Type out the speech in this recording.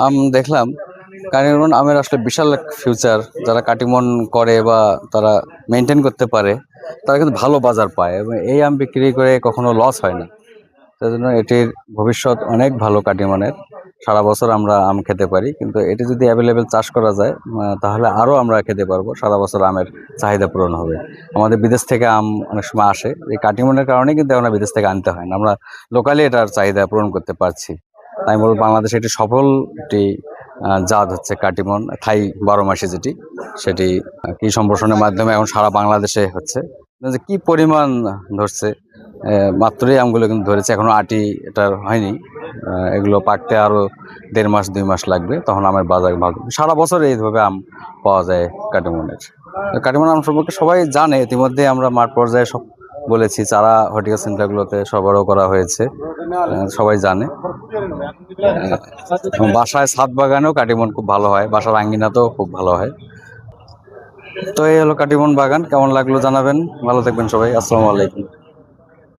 আম দেখলাম কাটিমন আমের আসলে বিশাল এক ফিউচার। যারা কাটিমন করে বা তারা মেনটেন করতে পারে তারা কিন্তু ভালো বাজার পায় এবং এই আম বিক্রি করে কখনো লস হয় না। সেজন্য এটির ভবিষ্যৎ অনেক ভালো কাটিমনের। সারা বছর আমরা আম খেতে পারি, কিন্তু এটি যদি অ্যাভেলেবেল চাষ করা যায় তাহলে আরও আমরা খেতে পারবো। সারা বছর আমের চাহিদা পূরণ হবে। আমাদের বিদেশ থেকে আম অনেক সময় আসে, এই কাটিমনের কারণে কিন্তু আমরা বিদেশ থেকে আনতে হয় না, আমরা লোকালি এটার চাহিদা পূরণ করতে পারছি। আমি বলবো বাংলাদেশে একটি সফল একটি জাত হচ্ছে কাটিমন থাই 12 মাসি, যেটি সেটি কৃষি সম্প্রসারণের মাধ্যমে এখন সারা বাংলাদেশে হচ্ছে। যে কি পরিমাণ ধরছে, মাত্রই আমগুলো কিন্তু ধরেছে, এখনো আটি এটার হয়নি। এগুলো পাকতে আরো 1.5 মাস 2 মাস লাগবে, তখন আমের বাজার ভালো। সারা বছর এইভাবে আম পাওয়া যায় কাটিমনের। কাটিমন আম সম্পর্কে সবাই জানে, ইতিমধ্যে আমরা মাঠ পর্যায়ে সব বলেছি, চারা হর্টিকালচার সেন্টারগুলোতে সরবরাহ করা হয়েছে, সবাই জানে। এবং বাসায় ছাদ বাগানেও কাটিমন খুব ভালো হয়, বাসার আঙ্গিনাতেও খুব ভালো হয়। তো এই হলো কাটিমন বাগান। কেমন লাগলো জানাবেন। ভালো থাকবেন সবাই। আসসালামু আলাইকুম।